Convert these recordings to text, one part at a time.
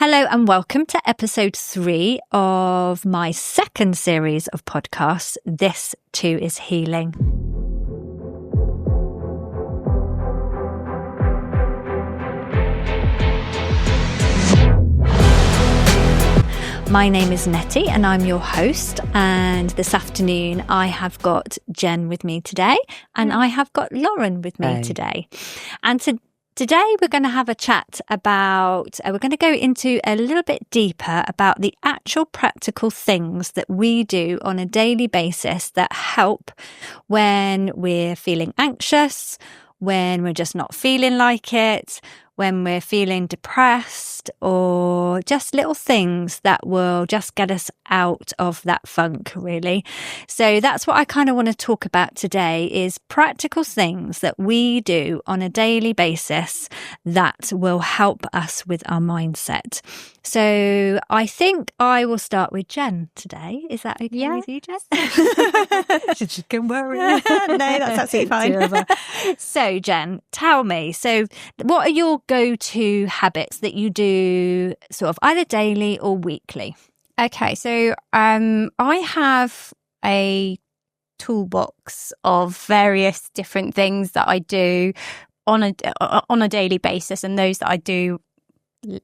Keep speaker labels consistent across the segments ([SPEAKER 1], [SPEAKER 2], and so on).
[SPEAKER 1] Hello and welcome to episode 3 of my second series of podcasts, This Too Is Healing. My name is Nettie and I'm your host, and this afternoon I have got Jen with me today and I have got Lauren with me today. And today we're going to have a chat about, we're going to go into a little bit deeper about the actual practical things that we do on a daily basis that help when we're feeling anxious, when we're just not feeling like it, when we're feeling depressed, or just little things that will just get us out of that funk, really. So that's what I kind of want to talk about today, is practical things that we do on a daily basis that will help us with our mindset. So I think I will start with Jen today. Is that okay with you, Jen?
[SPEAKER 2] She can worry. No, that's absolutely fine.
[SPEAKER 1] So Jen, tell me, so what are your go-to habits that you do sort of either daily or weekly?
[SPEAKER 2] Okay, so I have a toolbox of various different things that I do on a daily basis, and those that I do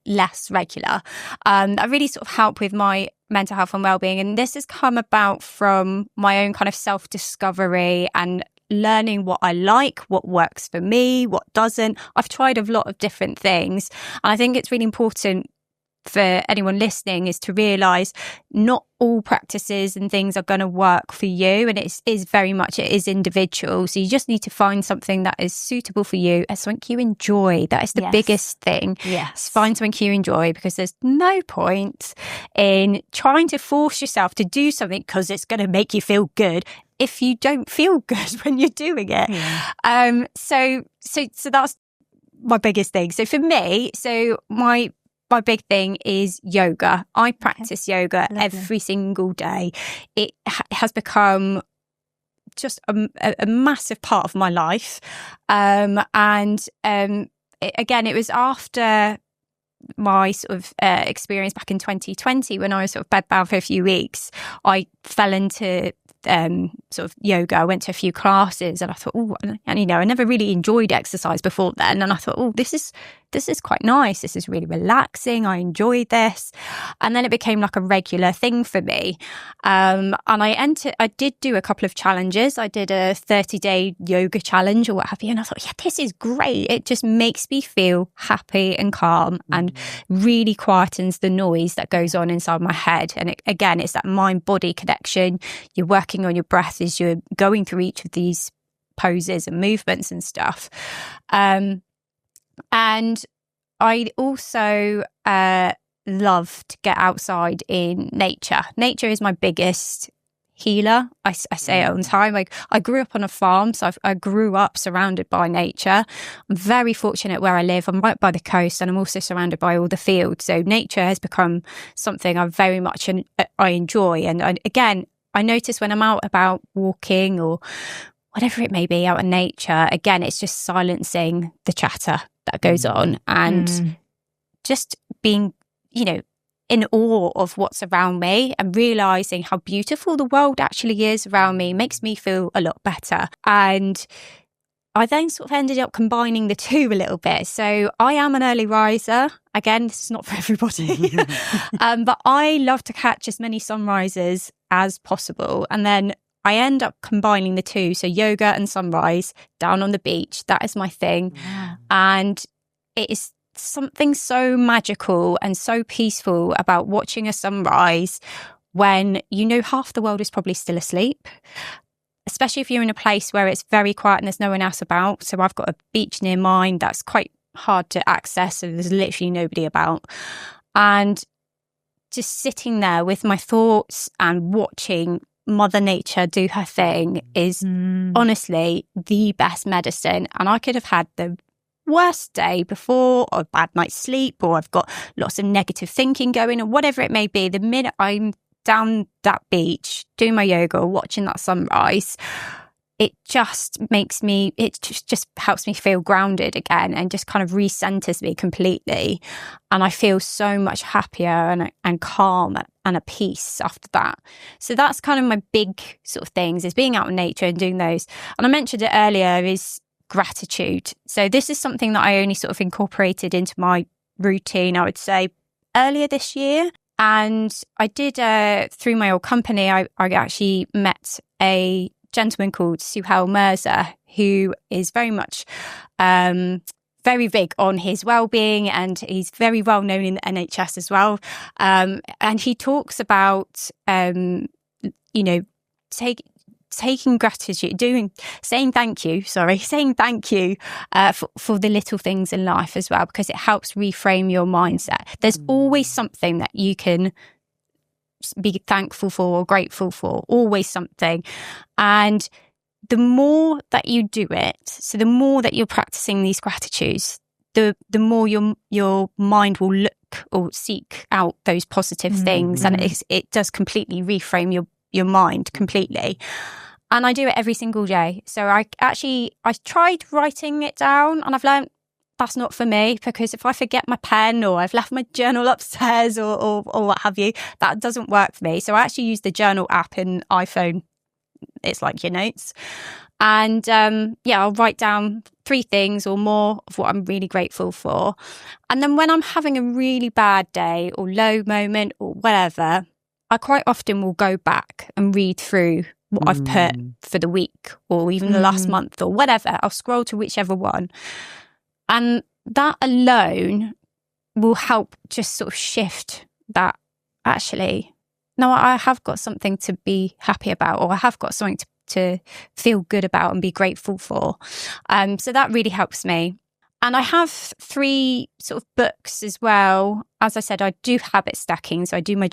[SPEAKER 2] less regular. I really sort of help with my mental health and wellbeing, and this has come about from my own kind of self-discovery and learning what I like, what works for me, what doesn't. I've tried a lot of different things, and I think it's really important for anyone listening is to realise not all practices and things are going to work for you, and it is individual. So you just need to find something that is suitable for you and something you enjoy. That is the biggest thing.
[SPEAKER 1] Yes.
[SPEAKER 2] Find something you enjoy, because there's no point in trying to force yourself to do something because it's going to make you feel good if you don't feel good when you're doing it. Yeah. So that's my biggest thing. So for me, my big thing is yoga. I practice yoga every single day. It has become just a massive part of my life. Again, it was after my sort of experience back in 2020 when I was sort of bedbound for a few weeks. I fell into sort of yoga. I went to a few classes and I thought, and I never really enjoyed exercise before then. And I thought, this is quite nice. This is really relaxing. I enjoyed this. And then it became like a regular thing for me. And I did do a couple of challenges. I did a 30-day yoga challenge or what have you. And I thought, this is great. It just makes me feel happy and calm and really quietens the noise that goes on inside my head. And it's that mind-body connection. You're working on your breath as you're going through each of these poses and movements and stuff. And I also love to get outside in nature. Nature is my biggest healer. I say it all the time. Like, I grew up on a farm, so I grew up surrounded by nature. I'm very fortunate where I live. I'm right by the coast, and I'm also surrounded by all the fields. So nature has become something I very much I enjoy. And I notice when I'm out about walking or whatever it may be out in nature, again, it's just silencing the chatter that goes on and just being, in awe of what's around me and realising how beautiful the world actually is around me makes me feel a lot better. And I then sort of ended up combining the two a little bit. So I am an early riser. Again, this is not for everybody. But I love to catch as many sunrises as possible. And then I end up combining the two. So yoga and sunrise down on the beach. That is my thing. Yeah. And it is something so magical and so peaceful about watching a sunrise when half the world is probably still asleep. Especially if you're in a place where it's very quiet and there's no one else about. So I've got a beach near mine that's quite hard to access, so there's literally nobody about. And just sitting there with my thoughts and watching Mother Nature do her thing is honestly the best medicine. And I could have had the worst day before, or a bad night's sleep, or I've got lots of negative thinking going, or whatever it may be. The minute I'm down that beach doing my yoga or watching that sunrise, it just just helps me feel grounded again and just kind of recenters me completely. And I feel so much happier and calm and at peace after that. So that's kind of my big sort of things, is being out in nature and doing those. And I mentioned it earlier, is gratitude. So this is something that I only sort of incorporated into my routine, I would say, earlier this year. And I did, through my old company, I actually met a gentleman called Suhail Mirza, who is very much very big on his wellbeing, and he's very well known in the NHS as well. And he talks about taking gratitude, saying thank you for the little things in life as well, because it helps reframe your mindset. There's always something that you can be thankful for or grateful for, always something. And the more that you do it, so the more that you're practicing these gratitudes, the more your mind will look or seek out those positive things, and it does completely reframe your mind completely. And I do it every single day. So I tried writing it down, and I've learned that's not for me, because if I forget my pen or I've left my journal upstairs or what have you, that doesn't work for me. So I actually use the journal app in iPhone. It's like your notes. And I'll write down 3 things or more of what I'm really grateful for. And then when I'm having a really bad day or low moment or whatever, I quite often will go back and read through what I've put for the week or even the last month or whatever. I'll scroll to whichever one. And that alone will help just sort of shift that, actually, no, I have got something to be happy about, or I have got something to feel good about and be grateful for. So that really helps me. And I have 3 sort of books as well. As I said, I do habit stacking. So I do my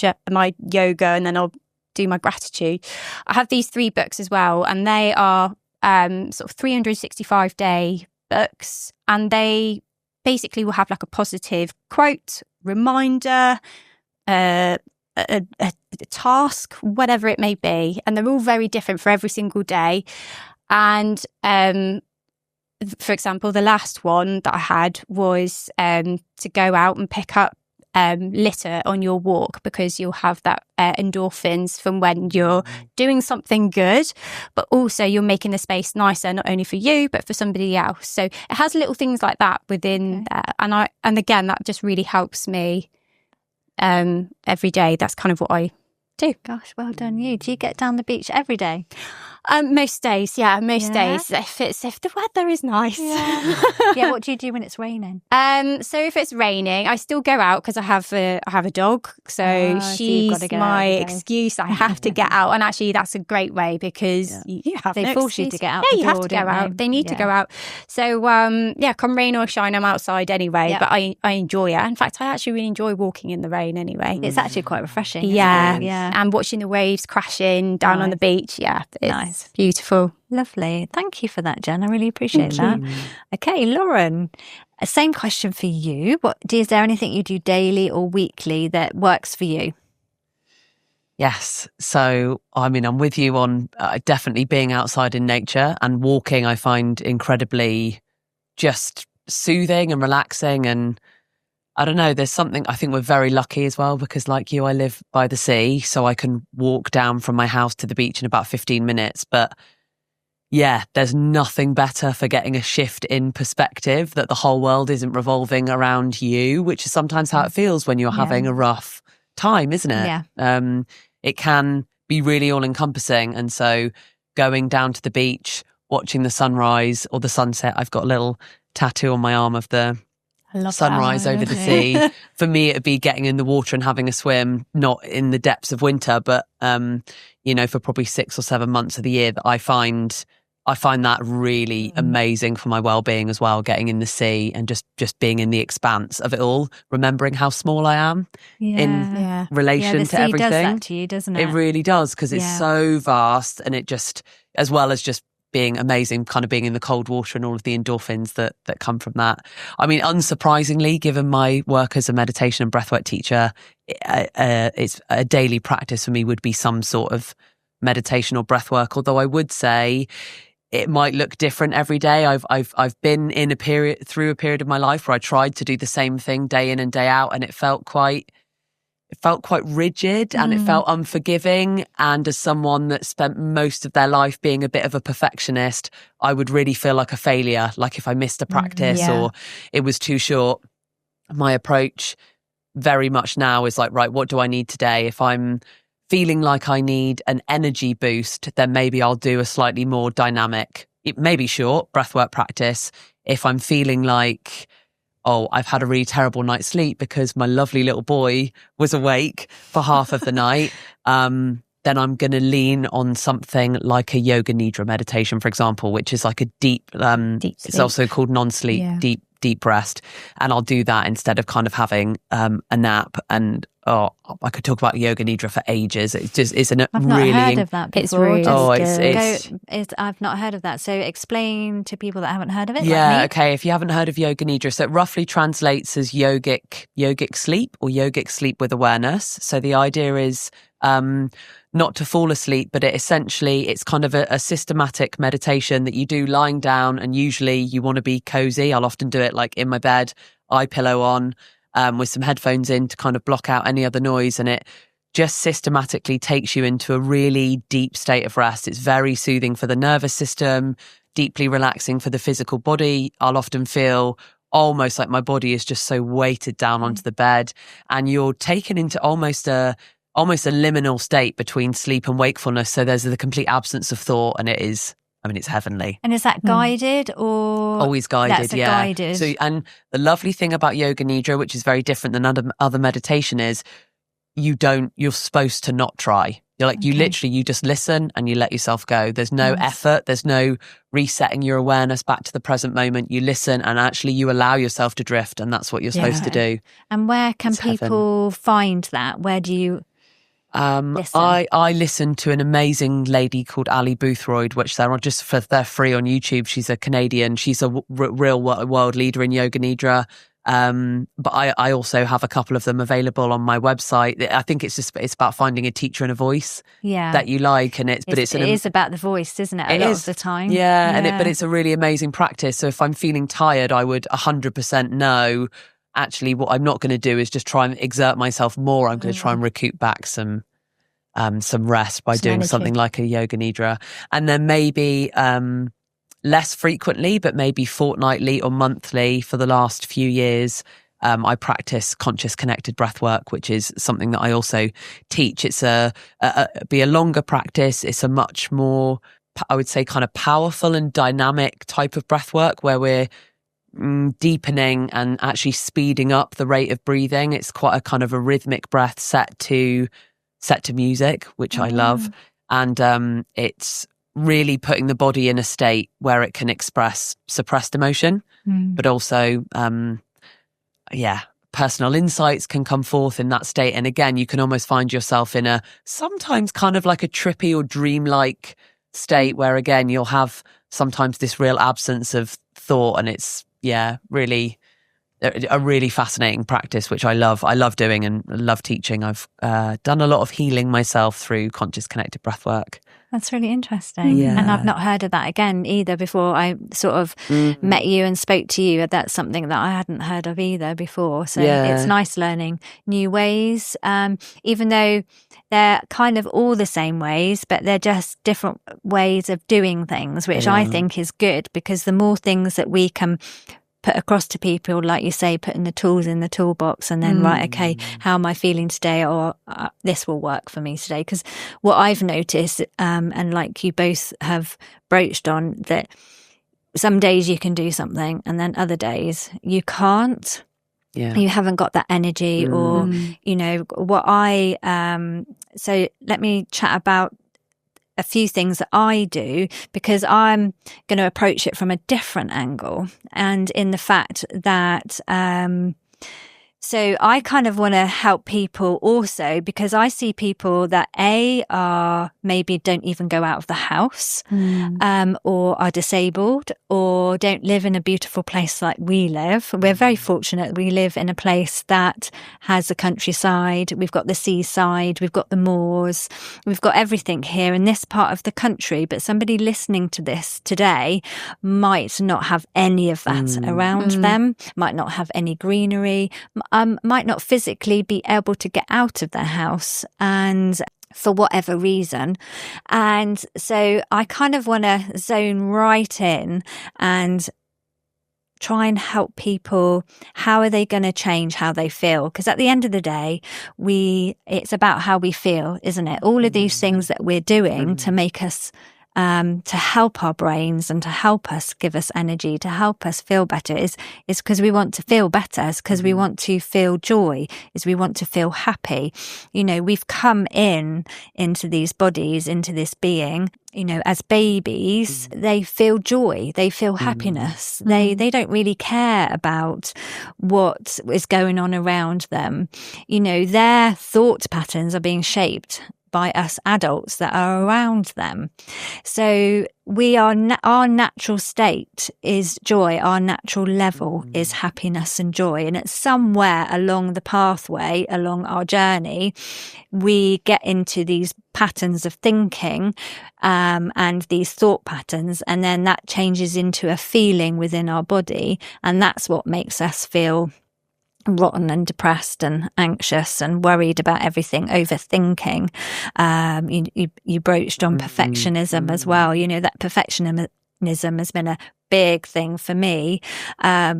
[SPEAKER 2] yoga, and then I'll do my gratitude. I have these 3 books as well, and they are sort of 365-day books, and they basically will have like a positive quote, reminder, a task, whatever it may be, and they're all very different for every single day. And for example, the last one that I had was to go out and pick up litter on your walk, because you'll have that endorphins from when you're doing something good, but also you're making the space nicer, not only for you but for somebody else. So it has little things like that within there, and again, that just really helps me every day. That's kind of what I do.
[SPEAKER 1] Gosh, well done you. Do you get down the beach every day?
[SPEAKER 2] Most days, days. If the weather is nice.
[SPEAKER 1] Yeah. What do you do when it's raining?
[SPEAKER 2] So if it's raining, I still go out, because I have a dog. So she's my excuse. I have to get out, and actually that's a great way, because you have
[SPEAKER 1] they force you to get out.
[SPEAKER 2] Yeah, you have to go out. They need to go out. So come rain or shine, I'm outside anyway. But I enjoy it. In fact, I actually really enjoy walking in the rain anyway.
[SPEAKER 1] It's actually quite refreshing.
[SPEAKER 2] Yeah. And watching the waves crashing down on the beach. Yeah, it's beautiful.
[SPEAKER 1] Lovely. Thank you for that, Jen. I really appreciate that. Okay, Lauren, same question for you. Is there anything you do daily or weekly that works for you?
[SPEAKER 3] Yes. So, I mean, I'm with you on definitely being outside in nature, and walking I find incredibly just soothing and relaxing. And I don't know, there's something, I think we're very lucky as well, because like you, I live by the sea, so I can walk down from my house to the beach in about 15 minutes. But yeah, there's nothing better for getting a shift in perspective, that the whole world isn't revolving around you, which is sometimes how it feels when you're having a rough time, isn't it?
[SPEAKER 1] Yeah.
[SPEAKER 3] It can be really all encompassing. And so going down to the beach, watching the sunrise or the sunset, I've got a little tattoo on my arm of the sunrise over the sea. For me, it'd be getting in the water and having a swim, not in the depths of winter, but for probably 6 or 7 months of the year, that I find that really amazing for my well-being as well, getting in the sea and just being in the expanse of it all, remembering how small I am in relation to everything.
[SPEAKER 1] Does that to you, doesn't it?
[SPEAKER 3] It really does, because it's so vast, and it just, as well as just being amazing, kind of being in the cold water and all of the endorphins that come from that. I mean, unsurprisingly, given my work as a meditation and breathwork teacher, it's a daily practice for me would be some sort of meditation or breathwork. Although I would say it might look different every day. I've been through a period of my life where I tried to do the same thing day in and day out, and it felt quite rigid and it felt unforgiving. And as someone that spent most of their life being a bit of a perfectionist, I would really feel like a failure, like if I missed a practice or it was too short. My approach very much now is like, right, what do I need today? If I'm feeling like I need an energy boost, then maybe I'll do a slightly more dynamic, it may be short, breathwork practice. If I'm feeling like, oh, I've had a really terrible night's sleep because my lovely little boy was awake for half of the night, then I'm going to lean on something like a yoga nidra meditation, for example, which is like a deep it's also called non-sleep, deep rest. And I'll do that instead of kind of having a nap. And I could talk about yoga nidra for ages. It's just,
[SPEAKER 1] I've not heard of that before.
[SPEAKER 3] I've
[SPEAKER 1] not heard of that. So explain to people that haven't heard of it.
[SPEAKER 3] Yeah, okay. If you haven't heard of yoga nidra, so it roughly translates as yogic sleep or yogic sleep with awareness. So the idea is not to fall asleep, but it's kind of a systematic meditation that you do lying down, and usually you want to be cozy. I'll often do it like in my bed, eye pillow on, with some headphones in to kind of block out any other noise, and it just systematically takes you into a really deep state of rest. It's very soothing for the nervous system, deeply relaxing for the physical body. I'll often feel almost like my body is just so weighted down onto the bed, and you're taken into almost a liminal state between sleep and wakefulness. So there's the complete absence of thought, and it's heavenly.
[SPEAKER 1] And is that guided or?
[SPEAKER 3] Always guided,
[SPEAKER 1] That's guided.
[SPEAKER 3] So, and the lovely thing about yoga nidra, which is very different than other meditation, is you're supposed to not try. You're like, you just listen and you let yourself go. There's no effort. There's no resetting your awareness back to the present moment. You listen and actually you allow yourself to drift, and that's what you're supposed to do.
[SPEAKER 1] And where can people find that? Where do you listen?
[SPEAKER 3] I listen to an amazing lady called Ali Boothroyd, which they're free on YouTube. She's a Canadian. She's a real world leader in yoga nidra. But I also have a couple of them available on my website. I think it's about finding a teacher and a voice that you like, and it is
[SPEAKER 1] about the voice, isn't it? A lot of the time,
[SPEAKER 3] but it's a really amazing practice. So if I'm feeling tired, I would 100% know. Actually, what I'm not going to do is just try and exert myself more. I'm going to try and recoup back some rest by doing something like a yoga nidra, and then maybe less frequently, but maybe fortnightly or monthly for the last few years. I practice conscious connected breathwork, which is something that I also teach. It's be a longer practice. It's a much more, I would say, kind of powerful and dynamic type of breathwork where we're deepening and actually speeding up the rate of breathing. It's quite a kind of a rhythmic breath set to music, which I love. And it's really putting the body in a state where it can express suppressed emotion, but also, personal insights can come forth in that state. And again, you can almost find yourself in a sometimes kind of like a trippy or dreamlike state where, again, you'll have sometimes this real absence of thought, and it's really a really fascinating practice, which I love. I love doing and love teaching. I've done a lot of healing myself through conscious connected breathwork.
[SPEAKER 1] That's really interesting. And I've not heard of that again either before I sort of met you and spoke to you. That's something that I hadn't heard of either before. So it's nice learning new ways, even though they're kind of all the same ways, but they're just different ways of doing things, which I think is good, because the more things that we can put across to people, like you say, putting the tools in the toolbox, and then how am I feeling today, or this will work for me today. Because what I've noticed, and like you both have broached on, that some days you can do something and then other days you can't. You haven't got that energy, or what so let me chat about a few things that I do, because I'm going to approach it from a different angle, and in the fact that So I kind of want to help people also, because I see people that are maybe don't even go out of the house, or are disabled, or don't live in a beautiful place like we live. We're very fortunate. We live in a place that has the countryside. We've got the seaside. We've got the moors. We've got everything here in this part of the country. But somebody listening to this today might not have any of that around them, might not have any greenery, might not physically be able to get out of their house, and for whatever reason. And so I kind of want to zone right in and try and help people. How are they going to change how they feel? Because at the end of the day, it's about how we feel, isn't it? All of these things that we're doing to make us to help our brains and to help us, give us energy, to help us feel better is because we want to feel better, is because we want to feel joy, is we want to feel happy. You know, we've come into these bodies, into this being, you know, as babies, they feel joy, they feel happiness. They don't really care about what is going on around them. You know, their thought patterns are being shaped by us adults that are around them. So our natural state is joy. Our natural level is happiness and joy. And it's somewhere along the pathway, along our journey, we get into these patterns of thinking, and these thought patterns. And then that changes into a feeling within our body. And that's what makes us feel rotten and depressed and anxious and worried about everything, overthinking. You broached on perfectionism as well. You know, that perfectionism has been a big thing for me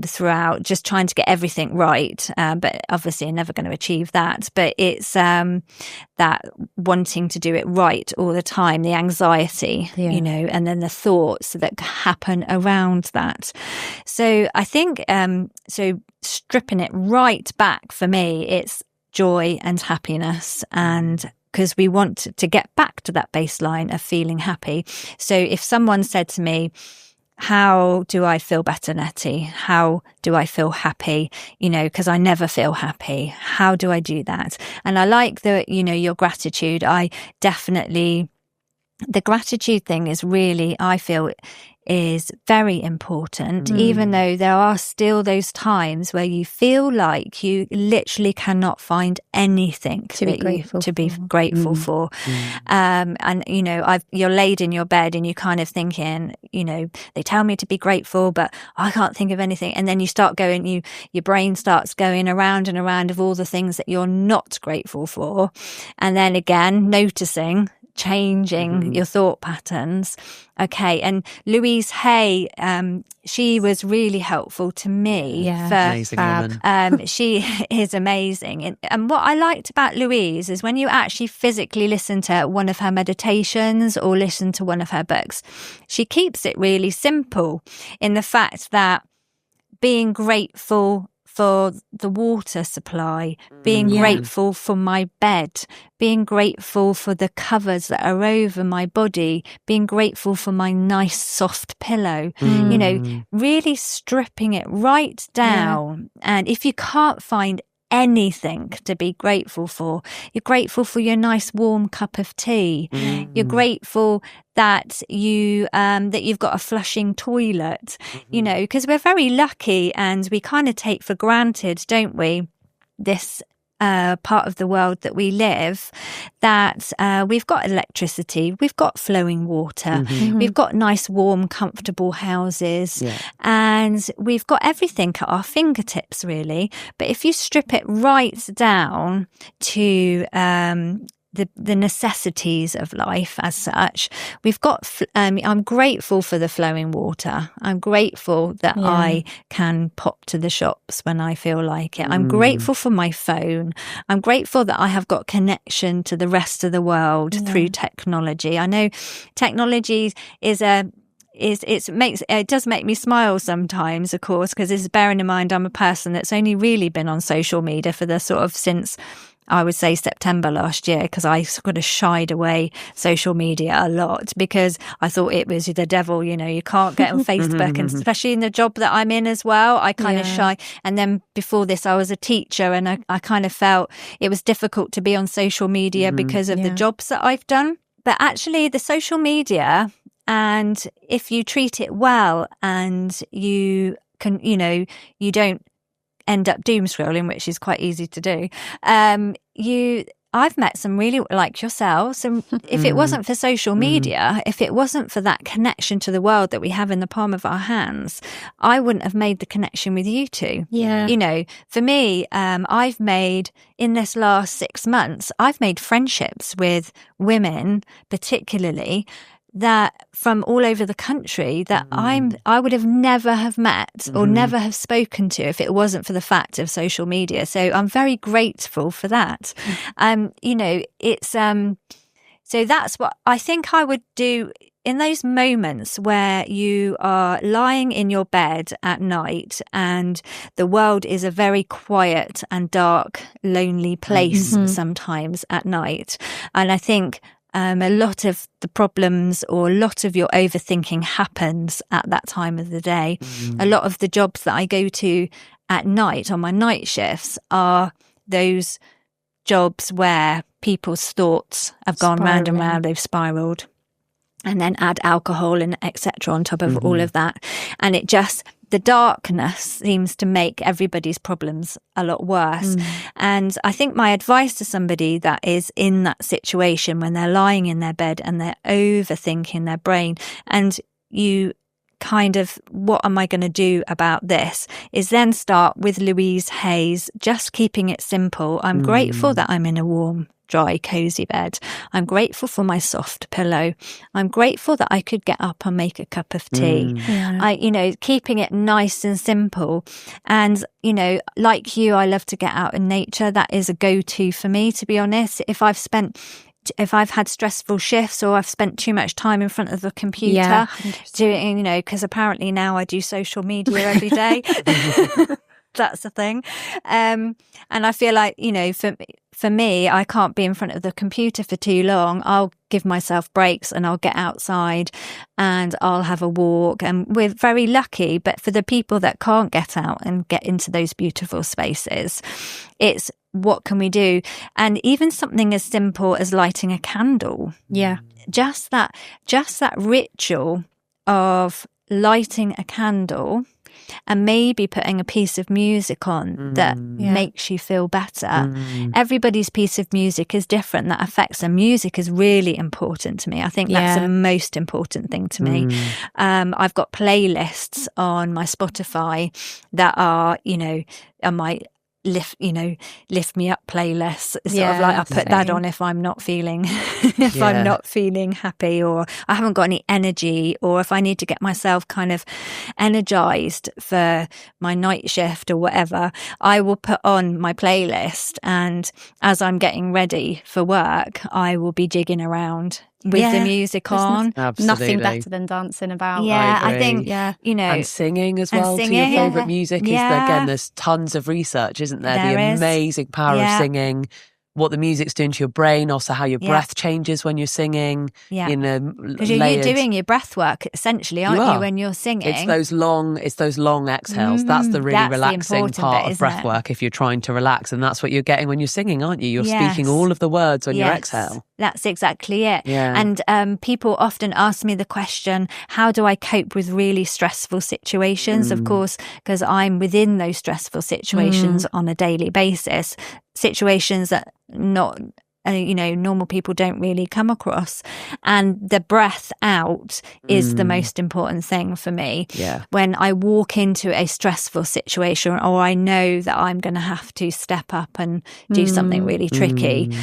[SPEAKER 1] throughout, just trying to get everything right, but obviously I'm never going to achieve that. But it's that wanting to do it right all the time, the anxiety, you know, and then the thoughts that happen around that. So I think so stripping it right back, for me, it's joy and happiness, and because we want to get back to that baseline of feeling happy. So if someone said to me, how do I feel better, Nettie? How do I feel happy? You know, because I never feel happy. How do I do that? And I like your gratitude. The gratitude thing is really, I feel, is very important, even though there are still those times where you feel like you literally cannot find anything to be grateful for. And, you know, you're laid in your bed and you're kind of thinking, you know, they tell me to be grateful, but I can't think of anything. And then you start going, your brain starts going around and around of all the things that you're not grateful for. And then again, noticing, changing your thought patterns. Okay. And Louise Hay, she was really helpful to me.
[SPEAKER 3] Amazing woman.
[SPEAKER 1] She is amazing. And what I liked about Louise is when you actually physically listen to one of her meditations or listen to one of her books, she keeps it really simple in the fact that being grateful for the water supply, being grateful for my bed, being grateful for the covers that are over my body, being grateful for my nice soft pillow, you know, really stripping it right down. And if you can't find anything to be grateful for, you're grateful for your nice warm cup of tea. You're grateful that you've got a flushing toilet, you know, because we're very lucky and we kind of take for granted, don't we, this part of the world that we live, that we've got electricity, we've got flowing water, we've got nice, warm, comfortable houses, and we've got everything at our fingertips, really. But if you strip it right down to the necessities of life as such, we've got, I'm grateful for the flowing water. I'm grateful that I can pop to the shops when I feel like it. I'm grateful for my phone. I'm grateful that I have got connection to the rest of the world through technology. I know technology it does make me smile sometimes, of course, because it's bearing in mind I'm a person that's only really been on social media for the sort of since I would say September last year, because I sort of shied away social media a lot because I thought it was the devil. You can't get on Facebook, and especially in the job that I'm in as well, I kind of shy. And then before this, I was a teacher, and I kind of felt it was difficult to be on social media because of the jobs that I've done. But actually, the social media, and if you treat it well and you can, you don't end up doom scrolling, which is quite easy to do. I've met some really like yourselves, and if it wasn't for social media, if it wasn't for that connection to the world that we have in the palm of our hands, I wouldn't have made the connection with you two.
[SPEAKER 2] Yeah.
[SPEAKER 1] For me, I've made, in this last 6 months, I've made friendships with women, particularly, that from all over the country that I would have never have met or never have spoken to if it wasn't for the fact of social media. So I'm very grateful for that. It's so that's what I think I would do in those moments where you are lying in your bed at night and the world is a very quiet and dark, lonely place sometimes at night. And I think a lot of the problems or a lot of your overthinking happens at that time of the day. A lot of the jobs that I go to at night on my night shifts are those jobs where people's thoughts have gone round and round, they've spiraled, and then add alcohol and etc. on top of all of that. And it just, the darkness seems to make everybody's problems a lot worse. And I think my advice to somebody that is in that situation when they're lying in their bed and they're overthinking their brain, and you kind of, what am I going to do about this, is then start with Louise Hay's, just keeping it simple. I'm grateful that I'm in a warm, dry, cozy bed. I'm grateful for my soft pillow. I'm grateful that I could get up and make a cup of tea. Keeping it nice and simple. And, like you, I love to get out in nature. That is a go-to for me, to be honest. If I've had stressful shifts or I've spent too much time in front of the computer doing, because apparently now I do social media every day. That's the thing. And I feel like, for me, I can't be in front of the computer for too long. I'll give myself breaks and I'll get outside and I'll have a walk. And we're very lucky, but for the people that can't get out and get into those beautiful spaces, it's what can we do? And even something as simple as lighting a candle.
[SPEAKER 2] Yeah.
[SPEAKER 1] Just that ritual of lighting a candle and maybe putting a piece of music on that makes you feel better. Everybody's piece of music is different. That affects them. Music is really important to me. I think that's the most important thing to me. I've got playlists on my Spotify that are, I might lift me up playlist, sort of like I put that on if I'm not feeling I'm not feeling happy, or I haven't got any energy, or if I need to get myself kind of energized for my night shift or whatever, I will put on my playlist, and as I'm getting ready for work I will be jigging around with the music on.
[SPEAKER 2] Nothing better than dancing about.
[SPEAKER 1] I think
[SPEAKER 3] and singing as well.
[SPEAKER 1] Singing,
[SPEAKER 3] to your favourite music is again, there's tons of research, isn't there? The amazing power of singing, what the music's doing to your brain, also how your breath changes when you're singing.
[SPEAKER 1] Because you're doing your breath work essentially, aren't you, when you're singing?
[SPEAKER 3] It's those long exhales. That's the really relaxing part of breath work if you're trying to relax, and that's what you're getting when you're singing, aren't you? You're speaking all of the words on your exhale.
[SPEAKER 1] That's exactly it. And people often ask me the question, how do I cope with really stressful situations? Of course, because I'm within those stressful situations on a daily basis, situations that normal people don't really come across. And the breath out is the most important thing for me. When I walk into a stressful situation, or I know that I'm going to have to step up and do something really tricky,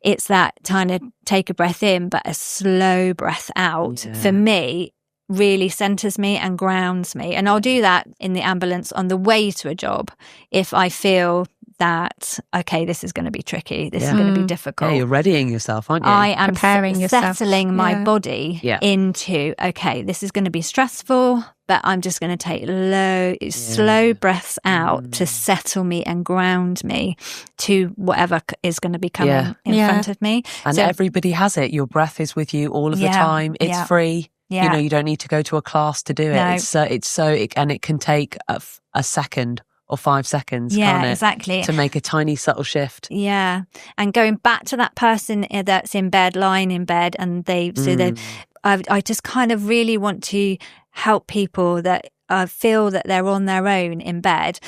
[SPEAKER 1] it's that kind of take a breath in, but a slow breath out. For me, really centers me and grounds me. And I'll do that in the ambulance on the way to a job if I feel that, okay, this is going to be tricky. This is going to be difficult.
[SPEAKER 3] Yeah, you're readying yourself, aren't you?
[SPEAKER 1] I am
[SPEAKER 2] preparing yourself.
[SPEAKER 1] settling my body into, okay, this is going to be stressful, but I'm just going to take slow breaths out to settle me and ground me to whatever is going to be coming in front of me.
[SPEAKER 3] And
[SPEAKER 1] so,
[SPEAKER 3] everybody has it. Your breath is with you all of the time. It's free.
[SPEAKER 1] Yeah.
[SPEAKER 3] You know, you don't need to go to a class to do it.
[SPEAKER 1] No.
[SPEAKER 3] And it can take a second or 5 seconds, can't it?
[SPEAKER 1] Exactly.
[SPEAKER 3] To make a tiny subtle shift.
[SPEAKER 1] Yeah. And going back to that person that's in bed, lying in bed, and I just kind of really want to help people that feel that they're on their own in bed.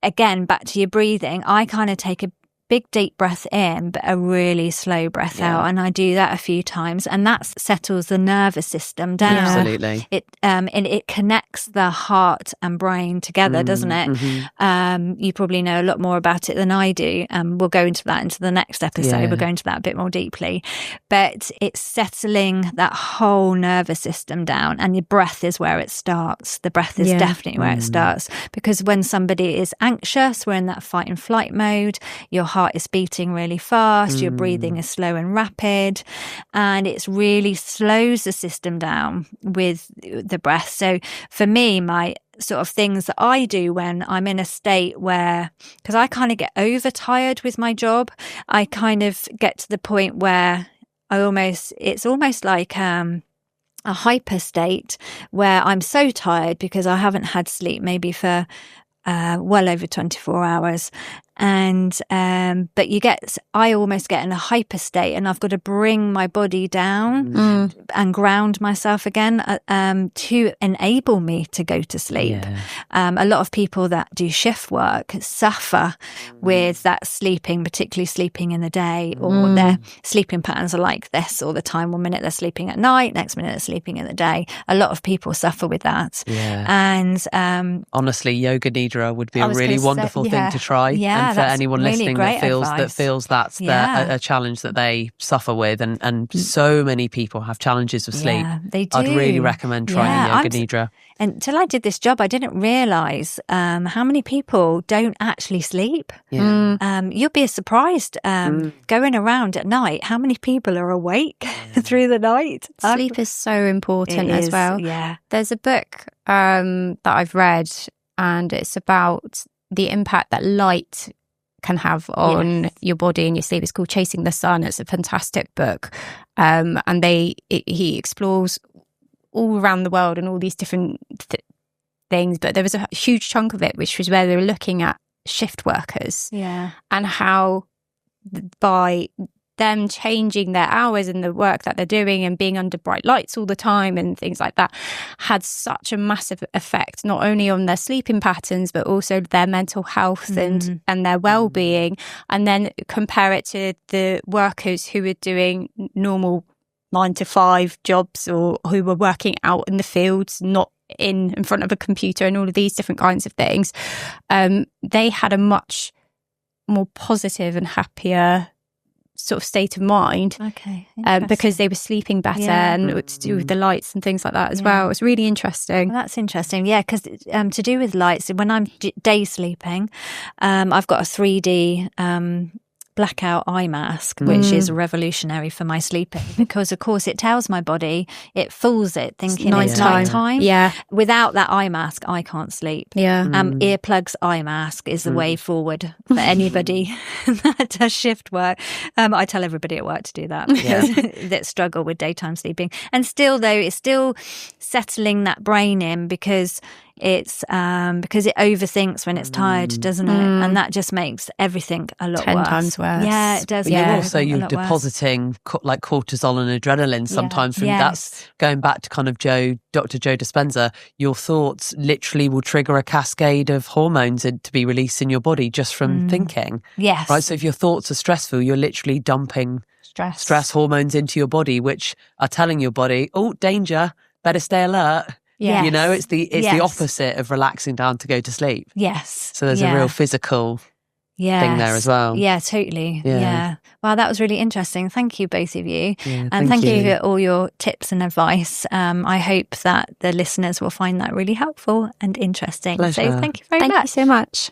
[SPEAKER 1] Again, back to your breathing, I kind of take a big deep breath in, but a really slow breath out. And I do that a few times, and that settles the nervous system down.
[SPEAKER 3] Absolutely.
[SPEAKER 1] It connects the heart and brain together, doesn't it?
[SPEAKER 3] Mm-hmm.
[SPEAKER 1] You probably know a lot more about it than I do. We'll go into that into the next episode.
[SPEAKER 3] Yeah.
[SPEAKER 1] We'll go into that a bit more deeply. But it's settling that whole nervous system down, and your breath is where it starts. The breath is definitely where it starts, because when somebody is anxious, we're in that fight and flight mode. Your heart is beating really fast, your breathing is slow and rapid, and it really slows the system down with the breath. So for me, my sort of things that I do when I'm in a state where, because I kind of get overtired with my job, I kind of get to the point where it's almost like a hyper state where I'm so tired because I haven't had sleep maybe for well over 24 hours. And but I almost get in a hyper state, and I've got to bring my body down and ground myself again to enable me to go to sleep. A lot of people that do shift work suffer with that sleeping, particularly sleeping in the day, or their sleeping patterns are like this all the time. 1 minute they're sleeping at night, next minute they're sleeping in the day. A lot of people suffer with that. And
[SPEAKER 3] honestly, yoga nidra would be a really wonderful thing to try. And for anyone
[SPEAKER 1] really
[SPEAKER 3] listening that feels that's a challenge that they suffer with, and so many people have challenges with sleep.
[SPEAKER 1] They do.
[SPEAKER 3] I'd really recommend trying yoga nidra.
[SPEAKER 1] Until I did this job, I didn't realise how many people don't actually sleep. You'll be surprised going around at night how many people are awake through the night.
[SPEAKER 2] Sleep is so important as well. There's a book that I've read, and it's about the impact that light can have on your body and your sleep. It's called Chasing the Sun. It's a fantastic book. And he explores all around the world and all these different things. But there was a huge chunk of it, which was where they were looking at shift workers and how by them changing their hours and the work that they're doing and being under bright lights all the time and things like that had such a massive effect, not only on their sleeping patterns, but also their mental health and their well-being. And then compare it to the workers who were doing normal 9-to-5 jobs, or who were working out in the fields, not in front of a computer, and all of these different kinds of things. They had a much more positive and happier sort of state of mind, because they were sleeping better, and to do with the lights and things like that as well. It's really interesting.
[SPEAKER 1] Well, that's interesting, because to do with lights, when I'm day sleeping, I've got a 3D blackout eye mask, which is revolutionary for my sleeping, because of course it tells my body, it fools it thinking it's nighttime. Without that eye mask, I can't sleep. Earplugs, eye mask is the way forward for anybody that does shift work. I tell everybody at work to do that, because that struggle with daytime sleeping. And still though, it's still settling that brain in, because it's because it overthinks when it's tired, doesn't it? And that just makes everything a lot
[SPEAKER 2] 10 times worse.
[SPEAKER 1] Yeah, it does.
[SPEAKER 3] You're depositing like cortisol and adrenaline sometimes from that's going back to kind of Dr. Joe Dispenza. Your thoughts literally will trigger a cascade of hormones to be released in your body just from thinking. Right. So if your thoughts are stressful, you're literally dumping stress hormones into your body, which are telling your body, oh, danger, better stay alert. You know, it's the opposite of relaxing down to go to sleep. So there's a real physical thing there as well.
[SPEAKER 1] Yeah, totally. Wow, that was really interesting. Thank you, both of you. And thank you for all your tips and advice. I hope that the listeners will find that really helpful and interesting.
[SPEAKER 3] Pleasure.
[SPEAKER 1] So thank you very much.
[SPEAKER 2] Thank you so much.